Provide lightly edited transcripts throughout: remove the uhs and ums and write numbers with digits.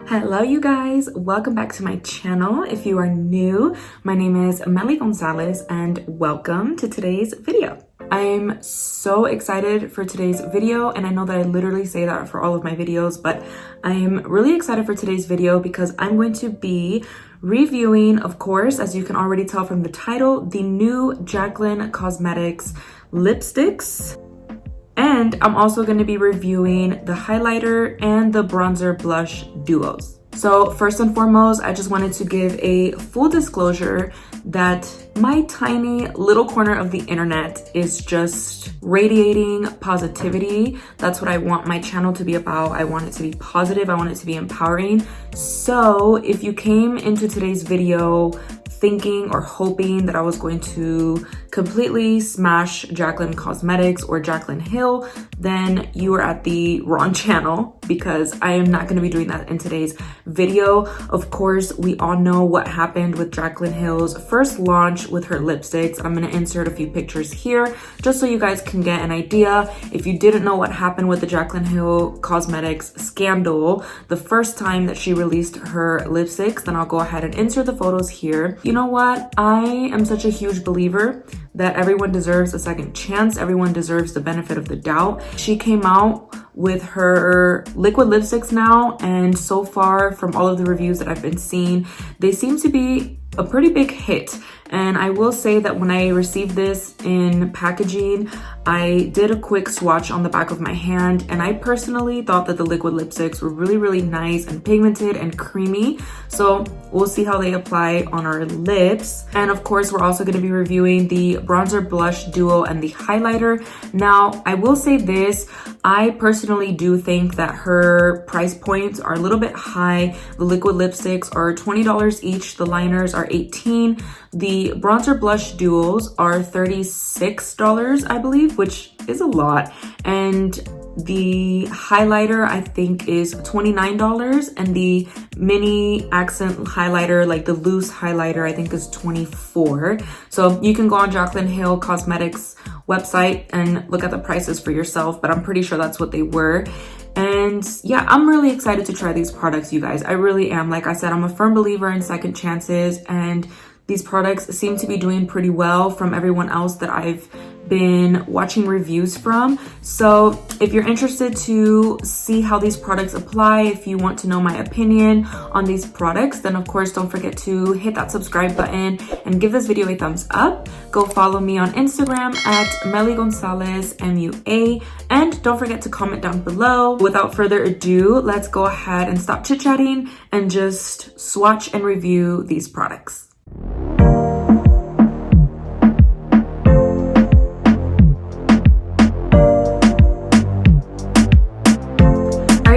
Hello you guys, welcome back to my channel. If you are new, my name is Melly Gonzalez and welcome to today's video. I'm so excited for today's video, and I know that I literally say that for all of my videos, but I'm really excited for today's video because I'm going to be reviewing, of course, as you can already tell from the title, the new Jaclyn Cosmetics lipsticks. And I'm also going to be reviewing the highlighter and the bronzer blush duos. So first and foremost, I just wanted to give a full disclosure that my tiny little corner of the internet is just radiating positivity. That's what I want my channel to be about. I want it to be positive. I want it to be empowering. So if you came into today's video thinking or hoping that I was going to completely smash Jaclyn Cosmetics or Jaclyn Hill, then you are at the wrong channel, because I am not going to be doing that in today's video. Of course, we all know what happened with Jaclyn Hill's first launch with her lipsticks. I'm going to insert a few pictures here just so you guys can get an idea. If you didn't know what happened with the Jaclyn Hill Cosmetics scandal the first time that she released her lipsticks, then I'll go ahead and insert the photos here. You know what? I am such a huge believer that everyone deserves a second chance. Everyone deserves the benefit of the doubt. She came out with her liquid lipsticks now, and so far from all of the reviews that I've been seeing, they seem to be a pretty big hit. And I will say that when I received this in packaging, I did a quick swatch on the back of my hand, and I personally thought that the liquid lipsticks were really nice and pigmented and creamy. So we'll see how they apply on our lips. And of course, we're also going to be reviewing the bronzer blush duo and the highlighter. Now, I will say this, I personally do think that her price points are a little bit high. The liquid lipsticks are $20 each, the liners are $18. The bronzer blush duos are $36, I believe, which is a lot. And the highlighter, I think, is $29, and the mini accent highlighter, like the loose highlighter, I think is $24. So you can go on Jaclyn Hill Cosmetics website and look at the prices for yourself, but I'm pretty sure that's what they were. And yeah, I'm really excited to try these products, you guys. I really am. Like I said, I'm a firm believer in second chances, and these products seem to be doing pretty well from everyone else that I've been watching reviews from. So if you're interested to see how these products apply, if you want to know my opinion on these products, then of course don't forget to hit that subscribe button and give this video a thumbs up. Go follow me on Instagram at Melly Gonzalez MUA, and don't forget to comment down below. Without further ado, let's go ahead and stop chit-chatting and just swatch and review these products.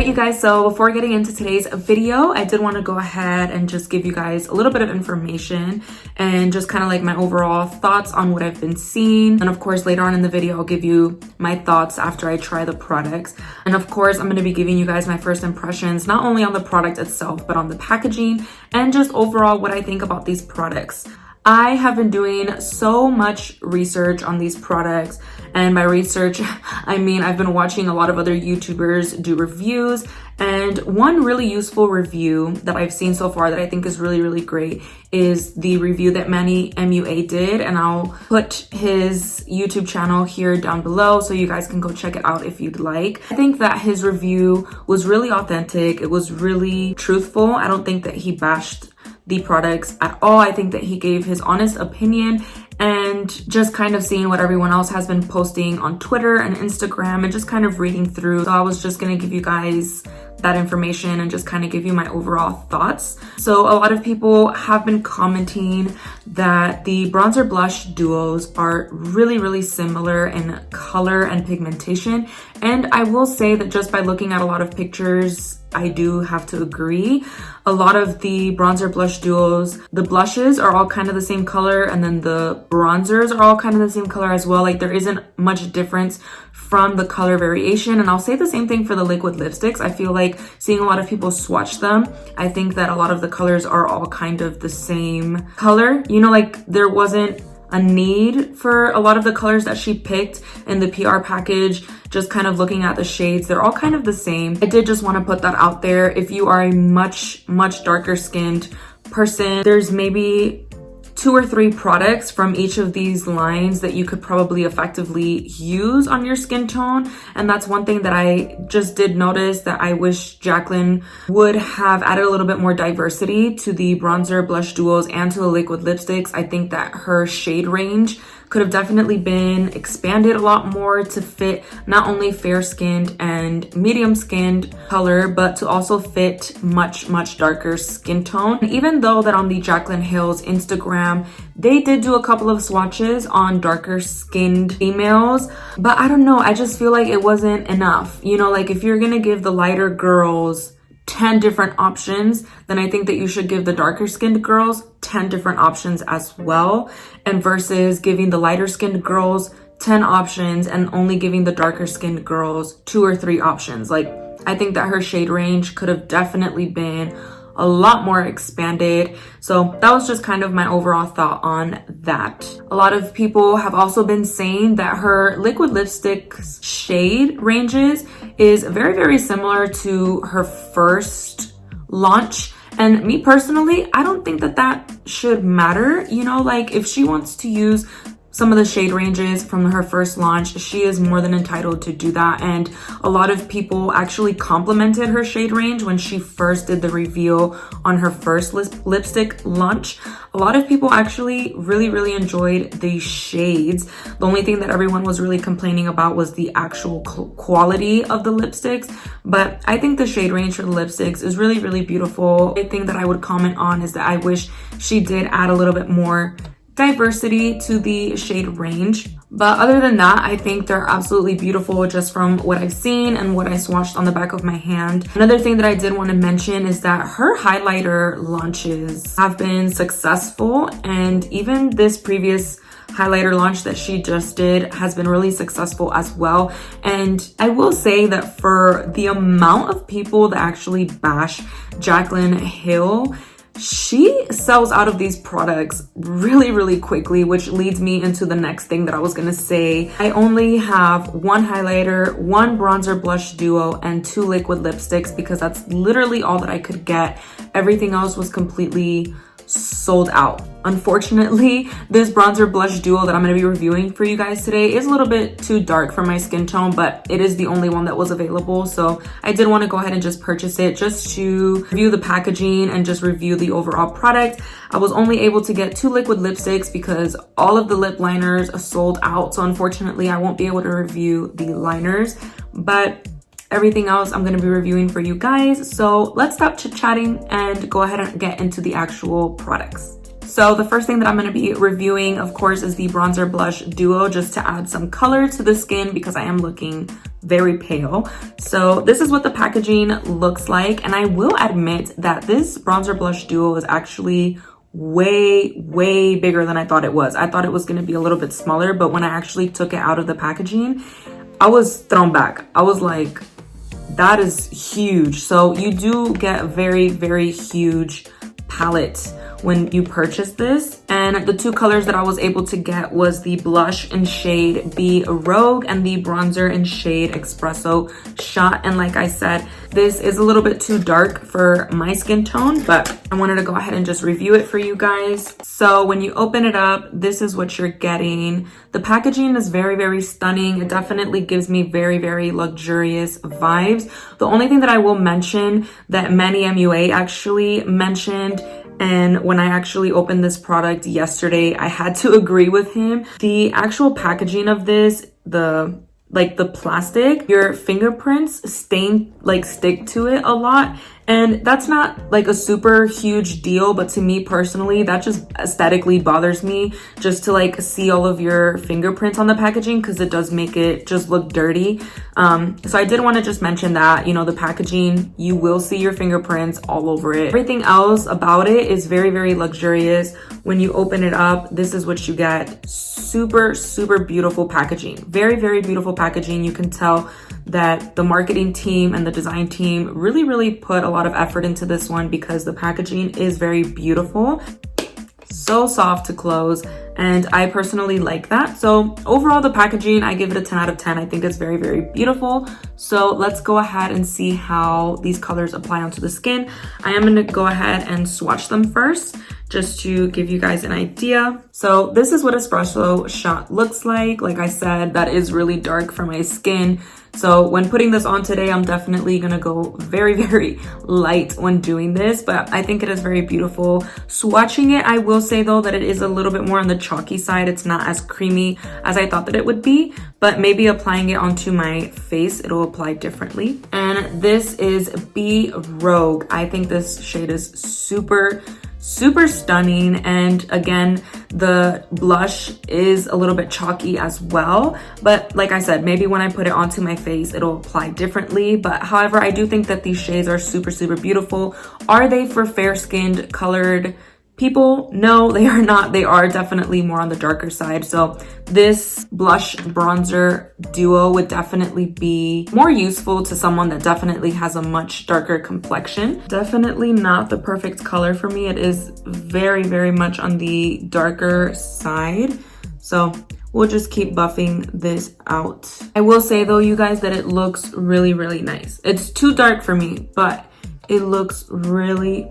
You guys, so before getting into today's video, I did want to go ahead and just give you guys a little bit of information and just kind of like my overall thoughts on what I've been seeing. And of course, later on in the video, I'll give you my thoughts after I try the products. And of course, I'm going to be giving you guys my first impressions, not only on the product itself, but on the packaging and just overall what I think about these products. I have been doing so much research on these products, and by research, I mean I've been watching a lot of other YouTubers do reviews, and one really useful review that I've seen so far that I think is really great is the review that Manny MUA did, and I'll put his YouTube channel here down below so you guys can go check it out if you'd like. I think that his review was really authentic. It was really truthful. I don't think that he bashed the products at all. I think that he gave his honest opinion, and just kind of seeing what everyone else has been posting on Twitter and Instagram and just kind of reading through. So I was just going to give you guys that information and just kind of give you my overall thoughts. So a lot of people have been commenting that the bronzer blush duos are really similar in color and pigmentation. And I will say that just by looking at a lot of pictures, I do have to agree. A lot of the bronzer blush duos, the blushes are all kind of the same color, and then the bronzers are all kind of the same color as well. Like there isn't much difference from the color variation. And I'll say the same thing for the liquid lipsticks. I feel like seeing a lot of people swatch them, I think that a lot of the colors are all kind of the same color. You know, like there wasn't a need for a lot of the colors that she picked in the PR package. Just kind of looking at the shades, they're all kind of the same. I did just want to put that out there. If you are a much darker skinned person, there's maybe 2 or 3 products from each of these lines that you could probably effectively use on your skin tone. And that's one thing that I just did notice that I wish Jaclyn would have added a little bit more diversity to the bronzer blush duos and to the liquid lipsticks. I think that her shade range could have definitely been expanded a lot more to fit not only fair-skinned and medium-skinned color, but to also fit much darker skin tone. And even though that on the Jaclyn Hill's Instagram, they did do a couple of swatches on darker skinned females, but I don't know, I just feel like it wasn't enough. You know, like if you're gonna give the lighter girls 10 different options, then I think that you should give the darker skinned girls 10 different options as well, and versus giving the lighter skinned girls 10 options and only giving the darker skinned girls 2 or 3 options. Like, I think that her shade range could have definitely been a lot more expanded. So that was just kind of my overall thought on that. A lot of people have also been saying that her liquid lipstick shade ranges is very similar to her first launch. And me personally, I don't think that that should matter. You know, like if she wants to use some of the shade ranges from her first launch, she is more than entitled to do that. And a lot of people actually complimented her shade range when she first did the reveal on her first lipstick launch. A lot of people actually really enjoyed the shades. The only thing that everyone was really complaining about was the actual quality of the lipsticks. But I think the shade range for the lipsticks is really beautiful. The thing that I would comment on is that I wish she did add a little bit more diversity to the shade range. But other than that, I think they're absolutely beautiful just from what I've seen and what I swatched on the back of my hand. Another thing that I did want to mention is that her highlighter launches have been successful, and even this previous highlighter launch that she just did has been really successful as well. And I will say that for the amount of people that actually bash Jaclyn Hill, she sells out of these products really quickly, which leads me into the next thing that I was gonna say. I only have 1 highlighter, 1 bronzer blush duo, and 2 liquid lipsticks because that's literally all that I could get. Everything else was completely sold out. Unfortunately, this bronzer blush duo that I'm going to be reviewing for you guys today is a little bit too dark for my skin tone, but it is the only one that was available. So I did want to go ahead and just purchase it just to review the packaging and just review the overall product. I was only able to get 2 liquid lipsticks because all of the lip liners are sold out. So unfortunately, I won't be able to review the liners, but everything else I'm going to be reviewing for you guys. So let's stop chit-chatting and go ahead and get into the actual products. So the first thing that I'm going to be reviewing, of course, is the bronzer blush duo, just to add some color to the skin because I am looking very pale. So this is what the packaging looks like, and I will admit that this bronzer blush duo is actually way bigger than I thought it was. I thought it was going to be a little bit smaller, but when I actually took it out of the packaging, I was thrown back. I was like, that is huge. So you do get a very huge palette when you purchase this. And the 2 colors that I was able to get was the blush in shade B Rogue and the bronzer in shade Espresso Shot. And like I said, this is a little bit too dark for my skin tone, but I wanted to go ahead and just review it for you guys. So when you open it up, this is what you're getting. The packaging is very stunning. It definitely gives me very luxurious vibes. The only thing that I will mention that Manny MUA actually mentioned, and when I actually opened this product yesterday, I had to agree with him. The actual packaging of this, the plastic, your fingerprints stick to it a lot. And that's not like a super huge deal, but to me personally, that just aesthetically bothers me, just to like see all of your fingerprints on the packaging, because it does make it just look dirty. So I did want to just mention that, you know, the packaging, you will see your fingerprints all over it. Everything else about it is very luxurious. When you open it up, this is what you get. Super beautiful packaging. Very beautiful packaging. You can tell that the marketing team and the design team really put a lot of effort into this one because the packaging is very beautiful. so soft to close, and I personally like that. So overall, the packaging, I give it a 10 out of 10. I think it's very, very beautiful. So let's go ahead and see how these colors apply onto the skin. I am gonna go ahead and swatch them first, just to give you guys an idea. So this is what Espresso shot looks like. Like I said, that is really dark for my skin. So when putting this on today, I'm definitely gonna go very, very light when doing this, but I think it is very beautiful. Swatching it, I will say though that it is a little bit more on the chalky side. It's not as creamy as I thought that it would be, but maybe applying it onto my face, it'll apply differently. And this is Be Rogue. I think this shade is super stunning, and again, the blush is a little bit chalky as well, but like I said, maybe when I put it onto my face it'll apply differently. But however, I do think that these shades are super beautiful. Are they for fair-skinned colored people? No, they are not. They are definitely more on the darker side. So this blush bronzer duo would definitely be more useful to someone that definitely has a much darker complexion. Definitely not the perfect color for me. It is very much on the darker side. So we'll just keep buffing this out. I will say though, you guys, that it looks really nice. It's too dark for me, but it looks really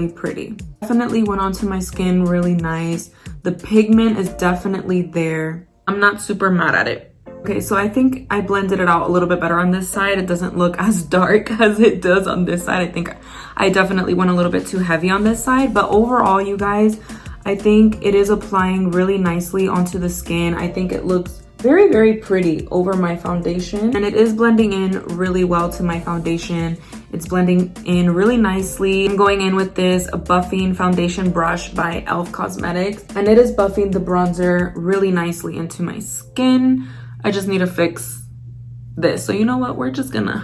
pretty. Definitely went onto my skin really nice. The pigment is definitely there. I'm not super mad at it. Okay, so I think I blended it out a little bit better on this side. It doesn't look as dark as it does on this side. I think I definitely went a little bit too heavy on this side, but overall, you guys, I think it is applying really nicely onto the skin. I think it looks very pretty over my foundation, and it is blending in really well to my foundation. It's blending in really nicely. I'm going in with this buffing foundation brush by e.l.f. Cosmetics, and it is buffing the bronzer really nicely into my skin. I just need to fix this. So you know what? We're just gonna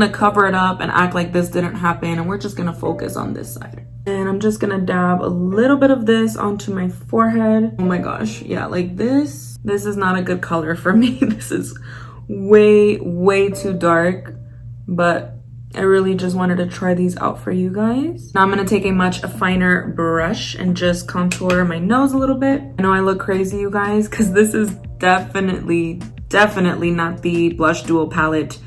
cover it up and act like this didn't happen, and we're just gonna focus on this side. And I'm just gonna dab a little bit of this onto my forehead. Oh my gosh, yeah, like this is not a good color for me. This is way too dark, but I really just wanted to try these out for you guys. Now I'm gonna take a much finer brush and just contour my nose a little bit. I know I look crazy, you guys, because this is definitely not the blush duo palette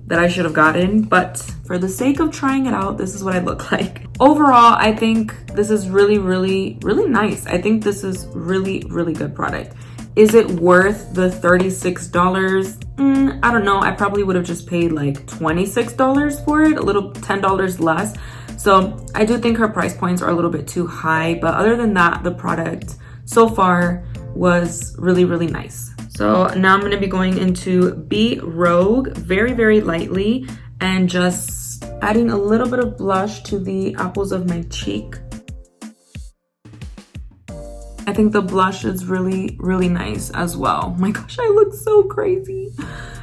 that I should have gotten, but for the sake of trying it out, this is what I look like. Overall, I think this is really nice. I think this is really good product. Is it worth the $36? I don't know. I probably would have just paid like $26 for it, a little $10 less. So I do think her price points are a little bit too high, but other than that, the product so far was really nice. So now I'm going to be going into Be Rogue very lightly and just adding a little bit of blush to the apples of my cheek. I think the blush is really nice as well. My gosh, I look so crazy.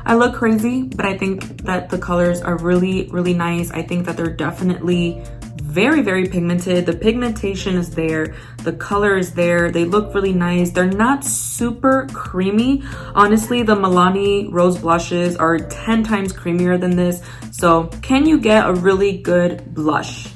I look crazy, but I think that the colors are really nice. I think that they're definitely very pigmented. The pigmentation is there, the color is there, they look really nice. They're not super creamy. Honestly, the Milani rose blushes are 10 times creamier than this. So can you get a really good blush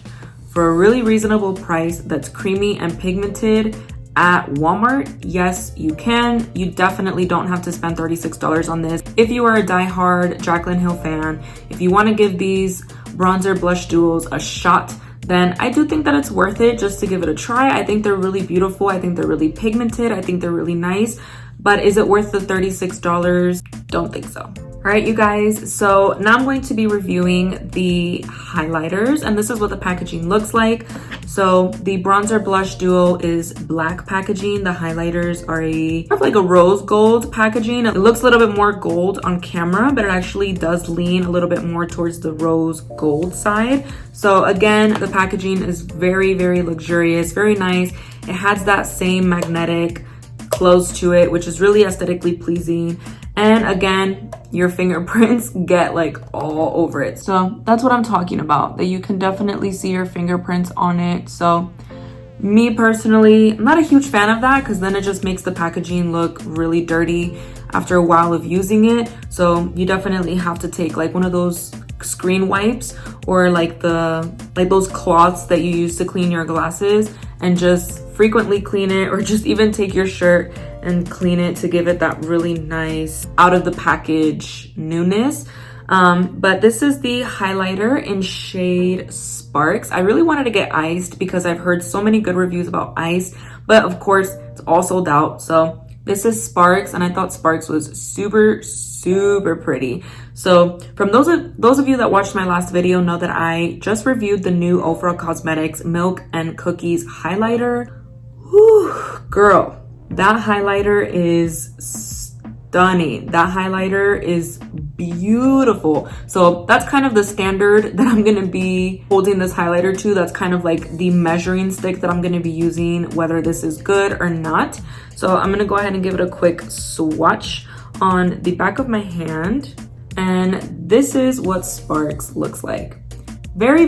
for a really reasonable price that's creamy and pigmented at Walmart? Yes, you can. You definitely don't have to spend $36 on this. If you are a diehard Jaclyn Hill fan, if you want to give these bronzer blush duos a shot, then I do think that it's worth it just to give it a try. I think they're really beautiful. I think they're really pigmented. I think they're really nice. But is it worth the $36? Don't think so. All right, you guys, so now I'm going to be reviewing the highlighters, and this is what the packaging looks like. So the bronzer blush duo is black packaging. The highlighters are like a rose gold packaging. It looks a little bit more gold on camera, but it actually does lean a little bit more towards the rose gold side. So again, the packaging is very luxurious, very nice. It has that same magnetic close to it, which is really aesthetically pleasing. And again, your fingerprints get like all over it. So that's what I'm talking about, that you can definitely see your fingerprints on it. So me personally, I'm not a huge fan of that because then it just makes the packaging look really dirty after a while of using it. So you definitely have to take like one of those screen wipes or like those cloths that you use to clean your glasses and just frequently clean it, or just even take your shirt and clean it to give it that really nice out of the package newness. But this is the highlighter in shade Sparks. I really wanted to get iced because I've heard so many good reviews about iced, but of course it's all sold out. So this is Sparks, and I thought Sparks was super pretty. So from those of you that watched my last video know that I just reviewed the new Ofra Cosmetics Milk and Cookies highlighter. Whew, girl, that highlighter is stunning. That highlighter is beautiful. So that's kind of the standard that I'm gonna be holding this highlighter to. That's kind of like the measuring stick that I'm gonna be using, whether this is good or not. So I'm gonna go ahead and give it a quick swatch on the back of my hand. And this is what Sparks looks like. Very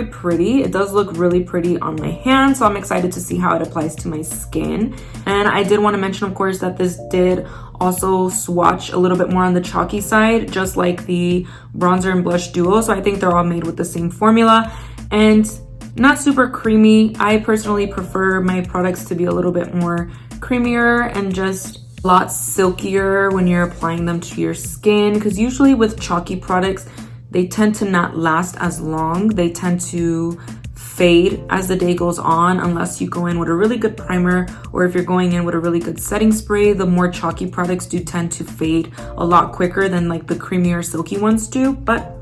pretty. It does look really pretty on my hand, so I'm excited to see how it applies to my skin. And I did want to mention, of course, that this did also swatch a little bit more on the chalky side, just like the bronzer and blush duo. So I think they're all made with the same formula and not super creamy. I personally prefer my products to be a little bit more creamier and just a lot silkier when you're applying them to your skin, because usually with chalky products, they tend to not last as long. They tend to fade as the day goes on, unless you go in with a really good primer, or if you're going in with a really good setting spray. The more chalky products do tend to fade a lot quicker than like the creamier silky ones do. But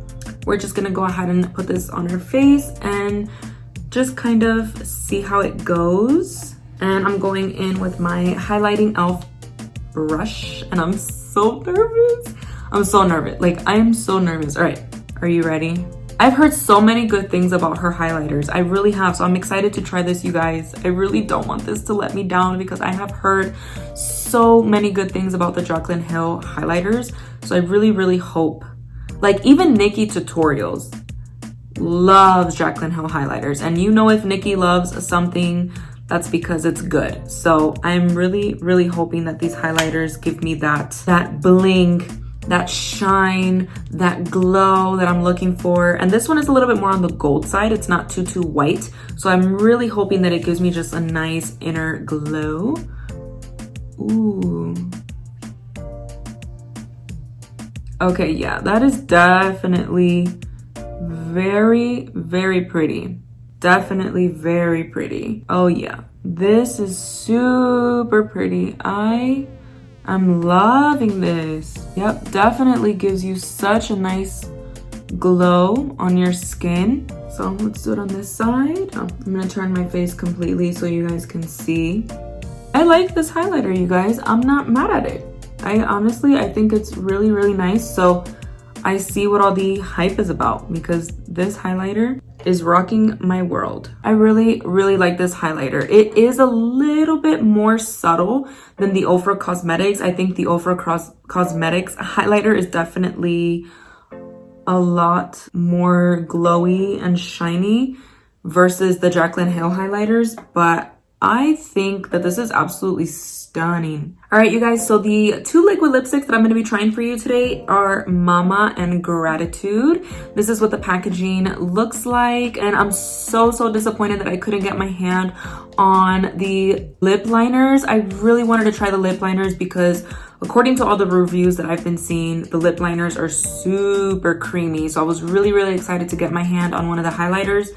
we're just gonna go ahead and put this on our face and just kind of see how it goes. And I'm going in with my highlighting elf brush, and I'm so nervous. I'm so nervous. Like, I am so nervous. All right, are you ready? I've heard so many good things about her highlighters. I really have. So I'm excited to try this, you guys. I really don't want this to let me down because I have heard so many good things about the Jaclyn Hill highlighters. So I really hope, like, even Nikki Tutorials loves Jaclyn Hill highlighters. And you know, if Nikki loves something, that's because it's good. So I'm really hoping that these highlighters give me that bling, that shine, that glow that I'm looking for. And this one is a little bit more on the gold side. It's not too white. So I'm really hoping that it gives me just a nice inner glow. Ooh. Okay, yeah, that is definitely very pretty. Definitely very pretty. Oh yeah, this is super pretty. I'm loving this. Yep, definitely gives you such a nice glow on your skin. So let's do it on this side. Oh, I'm gonna turn my face completely so you guys can see. I like this highlighter, you guys. I'm not mad at it. I think it's really nice. So I see what all the hype is about, because this highlighter is rocking my world. I really like this highlighter. It is a little bit more subtle than the Ofra Cosmetics. I think the Ofra Cosmetics highlighter is definitely a lot more glowy and shiny versus the Jaclyn Hill highlighters, but I think that this is absolutely stunning. All right, you guys, so the two liquid lipsticks that I'm going to be trying for you today are Mama and Gratitude. This is what the packaging looks like, and I'm so disappointed that I couldn't get my hand on the lip liners. I really wanted to try the lip liners because according to all the reviews that I've been seeing, the lip liners are super creamy. So I was really excited to get my hand on one of the highlighters.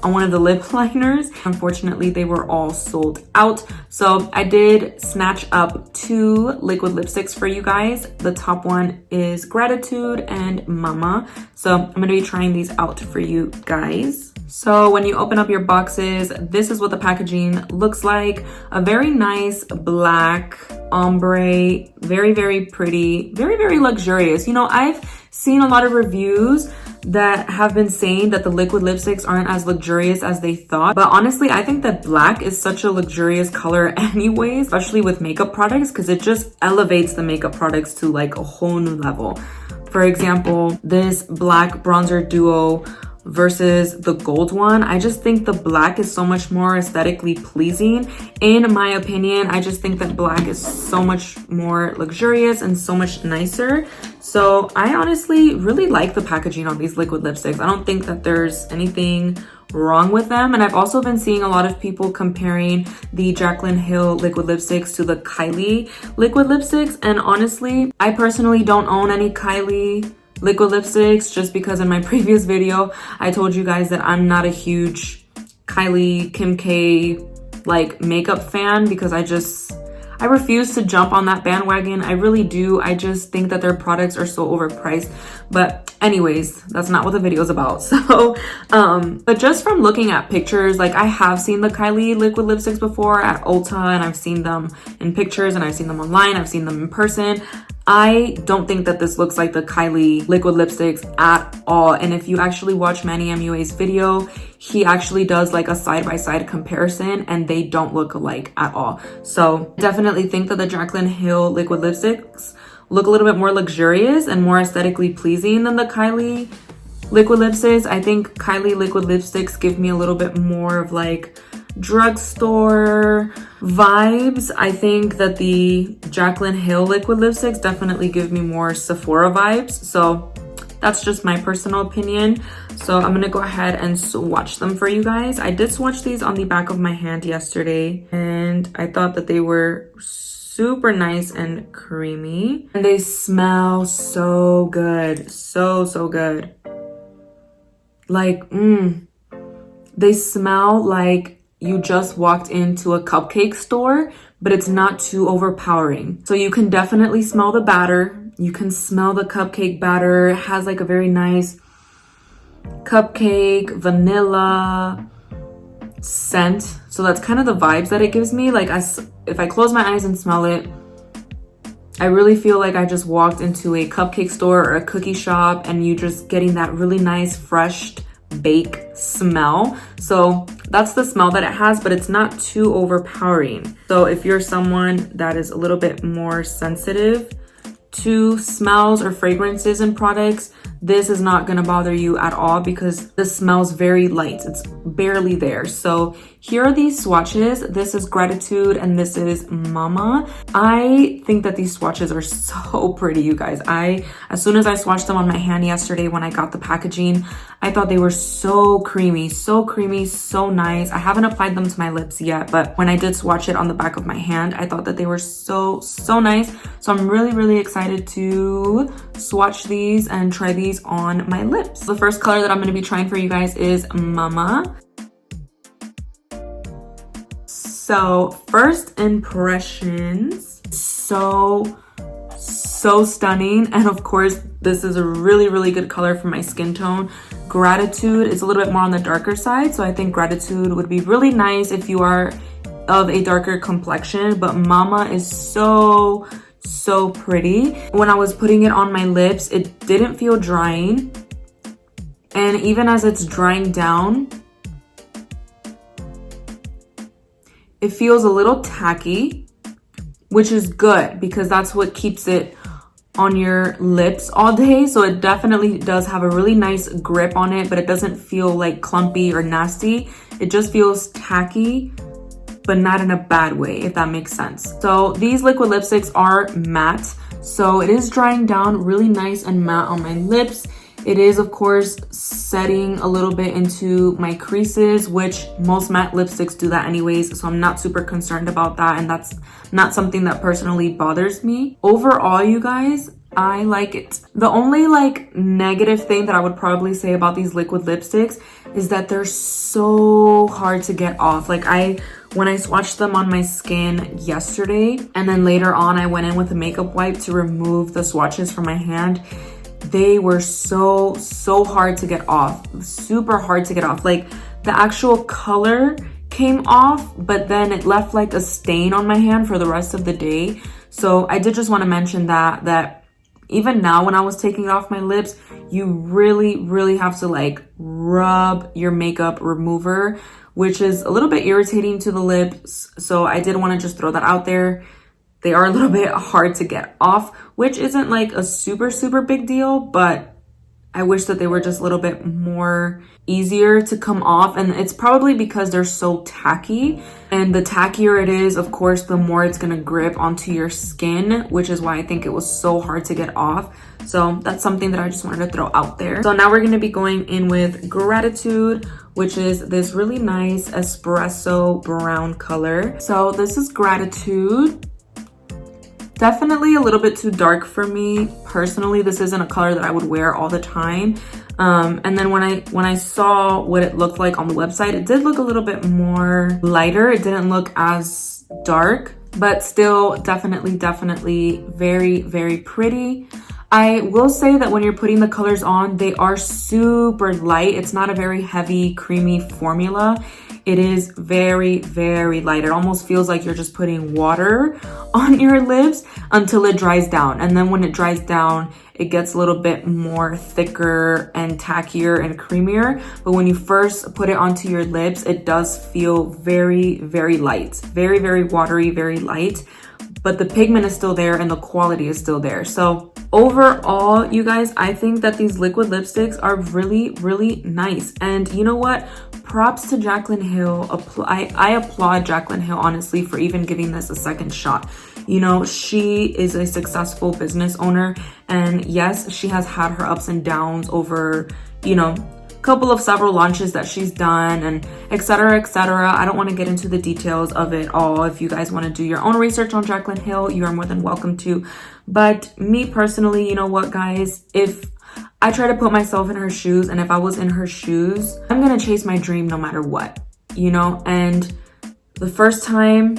On one of the lip liners. Unfortunately, they were all sold out. So I did snatch up two liquid lipsticks for you guys. The top one is Gratitude and Mama. So I'm gonna be trying these out for you guys. So when you open up your boxes, this is what the packaging looks like. A very nice black ombre, very pretty, very luxurious. You know, I've seen a lot of reviews that have been saying that the liquid lipsticks aren't as luxurious as they thought. But honestly, I think that black is such a luxurious color anyway, especially with makeup products, because it just elevates the makeup products to like a whole new level. For example, this black bronzer duo versus the gold one, I just think the black is so much more aesthetically pleasing. In my opinion, I just think that black is so much more luxurious and so much nicer. So I honestly really like the packaging on these liquid lipsticks. I don't think that there's anything wrong with them. And I've also been seeing a lot of people comparing the Jaclyn Hill liquid lipsticks to the Kylie liquid lipsticks. And honestly, I personally don't own any Kylie liquid lipsticks, just because in my previous video, I told you guys that I'm not a huge Kylie, Kim K like makeup fan, because I refuse to jump on that bandwagon. I really do. I just think that their products are so overpriced. But anyways, that's not what the video is about. So, but just from looking at pictures, like I have seen the Kylie liquid lipsticks before at Ulta, and I've seen them in pictures, and I've seen them online, I've seen them in person. I don't think that this looks like the Kylie liquid lipsticks at all. And if you actually watch Manny MUA's video, he actually does like a side-by-side comparison, and they don't look alike at all. So definitely think that the Jaclyn Hill liquid lipsticks look a little bit more luxurious and more aesthetically pleasing than the Kylie liquid lipsticks. I think Kylie liquid lipsticks give me a little bit more of like drugstore vibes. I think that the Jaclyn Hill liquid lipsticks definitely give me more Sephora vibes. So that's just my personal opinion. So I'm gonna go ahead and swatch them for you guys. I did swatch these on the back of my hand yesterday, and I thought that they were super nice and creamy. And they smell so good. So good. Like, they smell like you just walked into a cupcake store, but it's not too overpowering. So you can definitely smell the batter. You can smell the cupcake batter. It has like a very nice cupcake, vanilla scent. So that's kind of the vibes that it gives me. Like if I close my eyes and smell it, I really feel like I just walked into a cupcake store or a cookie shop, and you just getting that really nice fresh bake smell. So that's the smell that it has, but it's not too overpowering. So if you're someone that is a little bit more sensitive to smells or fragrances in products, this is not gonna bother you at all, because the smell's very light. It's barely there. So here are these swatches. This is Gratitude and this is Mama. I think that these swatches are so pretty, you guys. As soon as I swatched them on my hand yesterday when I got the packaging, I thought they were so creamy, so nice. I haven't applied them to my lips yet, but when I did swatch it on the back of my hand, I thought that they were so nice. So I'm really excited to swatch these and try these on my lips. The first color that I'm going to be trying for you guys is Mama. So first impressions, so stunning. And of course, this is a really good color for my skin tone. Gratitude is a little bit more on the darker side, so I think Gratitude would be really nice if you are of a darker complexion, but Mama is so pretty. When I was putting it on my lips, it didn't feel drying, and even as it's drying down, it feels a little tacky, which is good because that's what keeps it on your lips all day. So it definitely does have a really nice grip on it, but it doesn't feel like clumpy or nasty. It just feels tacky, but not in a bad way, if that makes sense. So these liquid lipsticks are matte, so it is drying down really nice and matte on my lips. It is, of course, setting a little bit into my creases, which most matte lipsticks do that anyways, so I'm not super concerned about that, and that's not something that personally bothers me. Overall, you guys, I like it. The only like negative thing that I would probably say about these liquid lipsticks is that they're so hard to get off. Like when I swatched them on my skin yesterday, and then later on I went in with a makeup wipe to remove the swatches from my hand, they were so hard to get off, super hard to get off. Like the actual color came off, but then it left like a stain on my hand for the rest of the day. So I did just want to mention that even now when I was taking it off my lips, you really have to like rub your makeup remover, which is a little bit irritating to the lips. So I did want to just throw that out there. They are a little bit hard to get off, which isn't like a super big deal, but I wish that they were just a little bit more easier to come off, and it's probably because they're so tacky, and the tackier it is, of course, the more it's gonna grip onto your skin, which is why I think it was so hard to get off. So that's something that I just wanted to throw out there. So now we're gonna be going in with Gratitude, which is this really nice espresso brown color. So this is Gratitude. Definitely a little bit too dark for me personally. This isn't a color that I would wear all the time. And then when I saw what it looked like on the website, it did look a little bit more lighter. It didn't look as dark, but still definitely very, very pretty. I will say that when you're putting the colors on, they are super light. It's not a very heavy, creamy formula. It is very, very light. It almost feels like you're just putting water on your lips until it dries down. And then when it dries down, it gets a little bit more thicker and tackier and creamier. But when you first put it onto your lips, it does feel very, very light. Very, very watery, very light. But the pigment is still there and the quality is still there. So overall, you guys, I think that these liquid lipsticks are really, really nice. And you know what? Props to Jaclyn Hill. I applaud Jaclyn Hill, honestly, for even giving this a second shot. You know, she is a successful business owner. And yes, she has had her ups and downs over, you know, several launches that she's done and etc. etc. I don't want to get into the details of it all. If you guys want to do your own research on Jaclyn Hill, you are more than welcome to. But me personally, you know what, guys, if I try to put myself in her shoes, and if I was in her shoes, I'm gonna chase my dream no matter what, you know. And the first time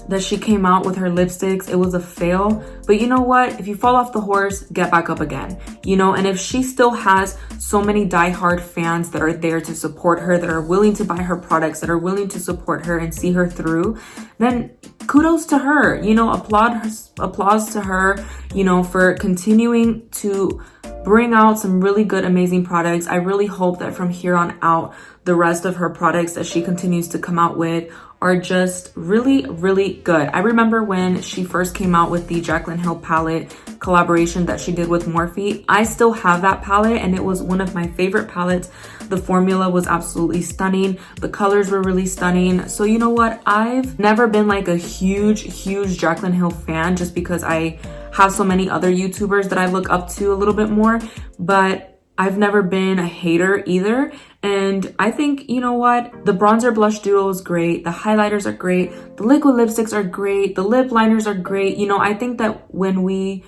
that she came out with her lipsticks, it was a fail. But you know what? If you fall off the horse, get back up again, you know. And if she still has so many diehard fans that are there to support her, that are willing to buy her products, that are willing to support her and see her through, then kudos to her, you know. Applause to her, you know, for continuing to bring out some really good, amazing products. I really hope that from here on out, the rest of her products that she continues to come out with are just really, really good. I remember when she first came out with the Jaclyn Hill palette collaboration that she did with Morphe. I still have that palette and it was one of my favorite palettes. The formula was absolutely stunning. The colors were really stunning. So you know what? I've never been like a huge Jaclyn Hill fan just because I have so many other YouTubers that I look up to a little bit more, but I've never been a hater either. And I think, you know what? The bronzer blush duo is great. The highlighters are great. The liquid lipsticks are great. The lip liners are great. You know, I think that when we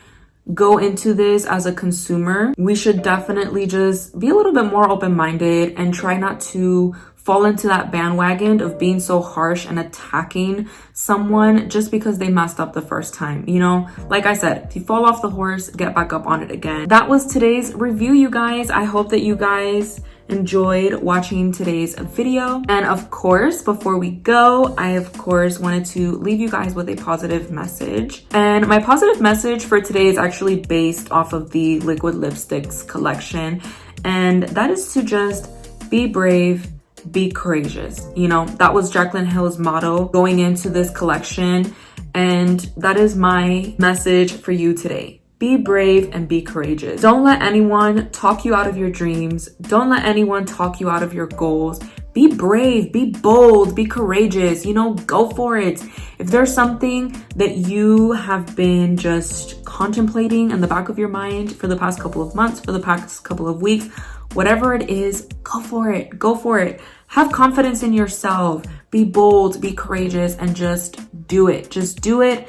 go into this as a consumer, we should definitely just be a little bit more open-minded and try not to fall into that bandwagon of being so harsh and attacking someone just because they messed up the first time. You know, like I said, if you fall off the horse, get back up on it again. That was today's review, you guys. I hope that you guys enjoyed watching today's video. And of course, before we go, I of course wanted to leave you guys with a positive message. And my positive message for today is actually based off of the liquid lipsticks collection. And that is to just be brave, be courageous. You know, that was Jaclyn Hill's motto going into this collection. And that is my message for you today. Be brave and be courageous. Don't let anyone talk you out of your dreams. Don't let anyone talk you out of your goals. Be brave, be bold, be courageous, you know, go for it. If there's something that you have been just contemplating in the back of your mind for the past couple of months, for the past couple of weeks, whatever it is, go for it, go for it. Have confidence in yourself, be bold, be courageous, and just do it. Just do it.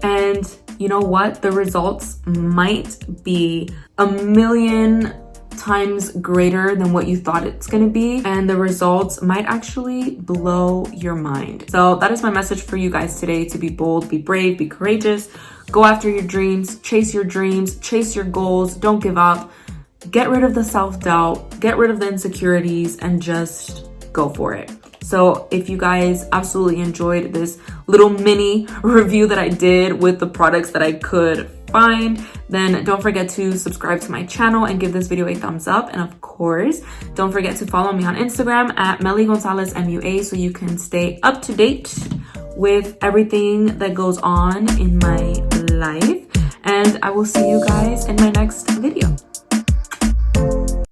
And you know what? The results might be 1,000,000 times greater than what you thought it's gonna be, and the results might actually blow your mind. So that is my message for you guys today: to be bold, be brave, be courageous, go after your dreams, chase your goals, don't give up, get rid of the self-doubt, get rid of the insecurities, and just go for it. So if you guys absolutely enjoyed this little mini review that I did with the products that I could find, then don't forget to subscribe to my channel and give this video a thumbs up. And of course, don't forget to follow me on Instagram at Melly Gonzalez MUA so you can stay up to date with everything that goes on in my life. And I will see you guys in my next video.